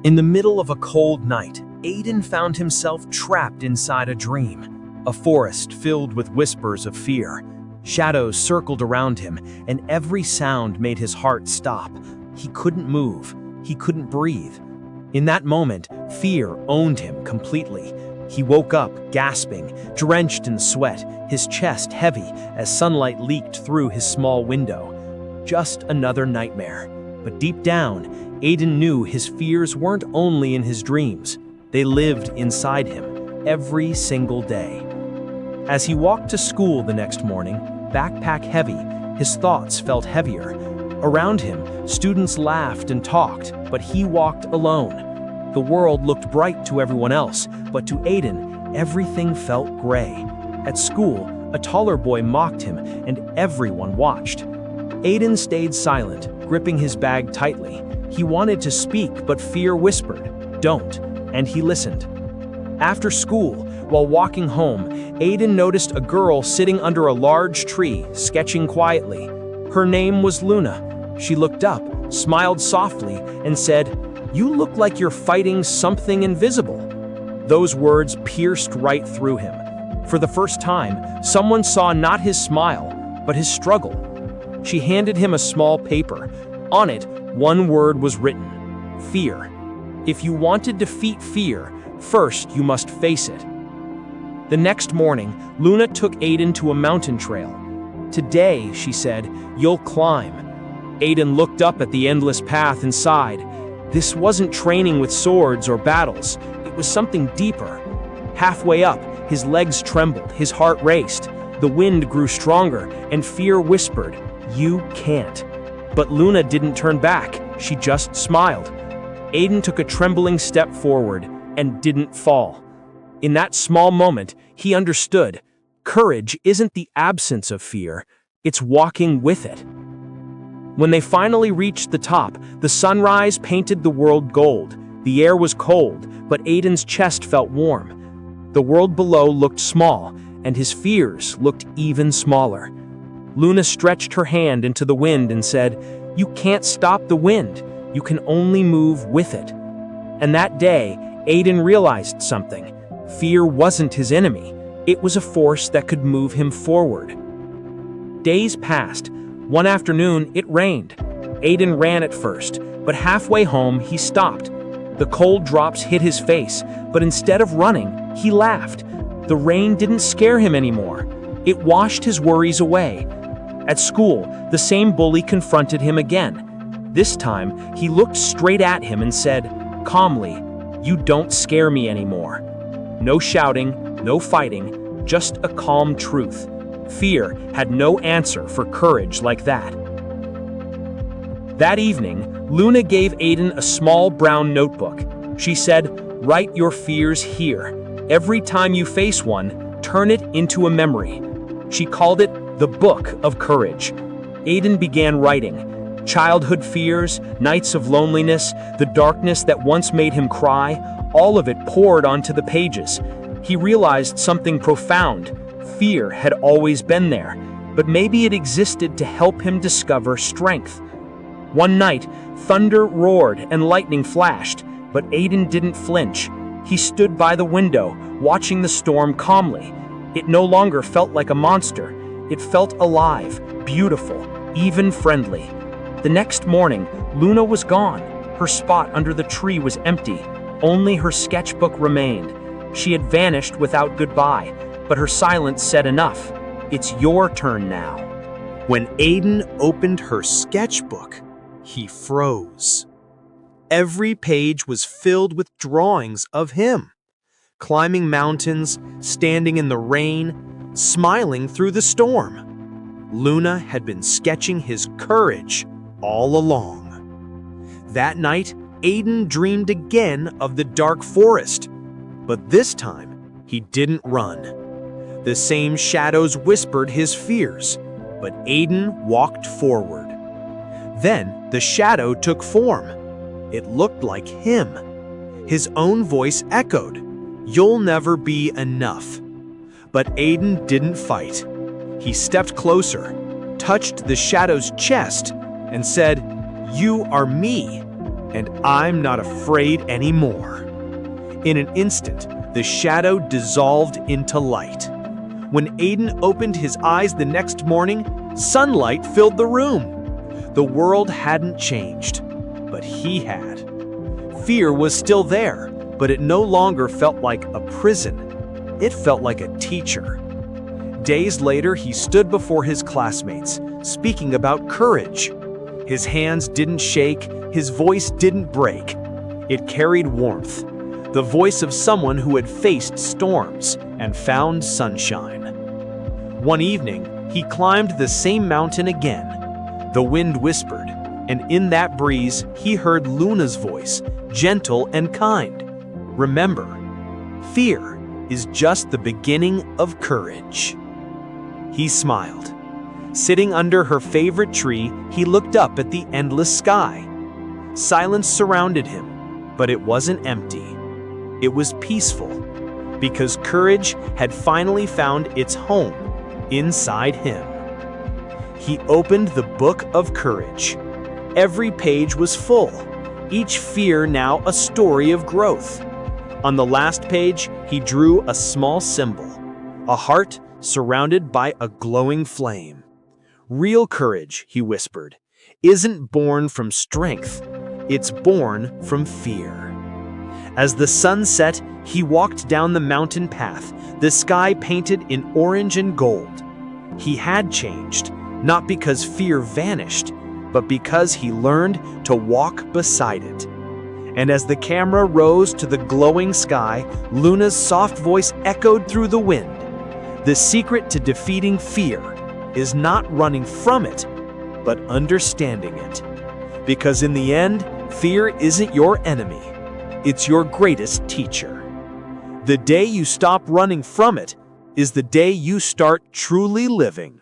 In the middle of a cold night, Aiden found himself trapped inside a dream. A forest filled with whispers of fear. Shadows circled around him, and every sound made his heart stop. He couldn't move. He couldn't breathe. In that moment, fear owned him completely. He woke up, gasping, drenched in sweat, his chest heavy as sunlight leaked through his small window. Just another nightmare. But deep down, Aiden knew his fears weren't only in his dreams. They lived inside him, every single day. As he walked to school the next morning, backpack heavy, his thoughts felt heavier. Around him, students laughed and talked, but he walked alone. The world looked bright to everyone else, but to Aiden, everything felt gray. At school, a taller boy mocked him, and everyone watched. Aiden stayed silent, gripping his bag tightly. He wanted to speak, but fear whispered, "Don't," and he listened. After school, while walking home, Aiden noticed a girl sitting under a large tree, sketching quietly. Her name was Luna. She looked up, smiled softly, and said, "You look like you're fighting something invisible." Those words pierced right through him. For the first time, someone saw not his smile, but his struggle. She handed him a small paper. On it, one word was written: fear. If you want to defeat fear, first you must face it. The next morning, Luna took Aiden to a mountain trail. "Today," she said, "you'll climb." Aiden looked up at the endless path and sighed. This wasn't training with swords or battles. It was something deeper. Halfway up, his legs trembled, his heart raced. The wind grew stronger, and fear whispered, "You can't." But Luna didn't turn back. She just smiled. Aiden took a trembling step forward and didn't fall. In that small moment, he understood. Courage isn't the absence of fear, it's walking with it. When they finally reached the top, the sunrise painted the world gold. The air was cold, but Aiden's chest felt warm. The world below looked small, and his fears looked even smaller. Luna stretched her hand into the wind and said, "You can't stop the wind, you can only move with it." And that day, Aiden realized something. Fear wasn't his enemy. It was a force that could move him forward. Days passed. One afternoon, it rained. Aiden ran at first, but halfway home, he stopped. The cold drops hit his face, but instead of running, he laughed. The rain didn't scare him anymore. It washed his worries away. At school, the same bully confronted him again. This time, he looked straight at him and said, calmly, "You don't scare me anymore." No shouting, no fighting, just a calm truth. Fear had no answer for courage like that. That evening, Luna gave Aiden a small brown notebook. She said, "Write your fears here. Every time you face one, turn it into a memory." She called it the Book of Courage. Aiden began writing. Childhood fears, nights of loneliness, the darkness that once made him cry, all of it poured onto the pages. He realized something profound. Fear had always been there, but maybe it existed to help him discover strength. One night, thunder roared and lightning flashed, but Aiden didn't flinch. He stood by the window, watching the storm calmly. It no longer felt like a monster. It felt alive, beautiful, even friendly. The next morning, Luna was gone. Her spot under the tree was empty. Only her sketchbook remained. She had vanished without goodbye, but her silence said enough. It's your turn now. When Aiden opened her sketchbook, he froze. Every page was filled with drawings of him, climbing mountains, standing in the rain, smiling through the storm. Luna had been sketching his courage all along. That night, Aiden dreamed again of the dark forest, but this time he didn't run. The same shadows whispered his fears, but Aiden walked forward. Then the shadow took form. It looked like him. His own voice echoed, "You'll never be enough." But Aiden didn't fight. He stepped closer, touched the shadow's chest, and said, "You are me." and I'm not afraid anymore." In an instant, the shadow dissolved into light. When Aiden opened his eyes the next morning, sunlight filled the room. The world hadn't changed, but he had. Fear was still there, but it no longer felt like a prison. It felt like a teacher. Days later, he stood before his classmates, speaking about courage. His hands didn't shake, his voice didn't break. It carried warmth, the voice of someone who had faced storms and found sunshine. One evening, he climbed the same mountain again. The wind whispered, and in that breeze, he heard Luna's voice, gentle and kind. "Remember, fear is just the beginning of courage." He smiled. Sitting under her favorite tree, he looked up at the endless sky. Silence surrounded him, but it wasn't empty. It was peaceful, because courage had finally found its home inside him. He opened the book of courage. Every page was full, each fear now a story of growth. On the last page, he drew a small symbol, a heart surrounded by a glowing flame. "Real courage," he whispered, "isn't born from strength, it's born from fear." As the sun set, he walked down the mountain path, the sky painted in orange and gold. He had changed, not because fear vanished, but because he learned to walk beside it. And as the camera rose to the glowing sky, Luna's soft voice echoed through the wind. The secret to defeating fear is not running from it, but understanding it. Because in the end, fear isn't your enemy, it's your greatest teacher. The day you stop running from it is the day you start truly living.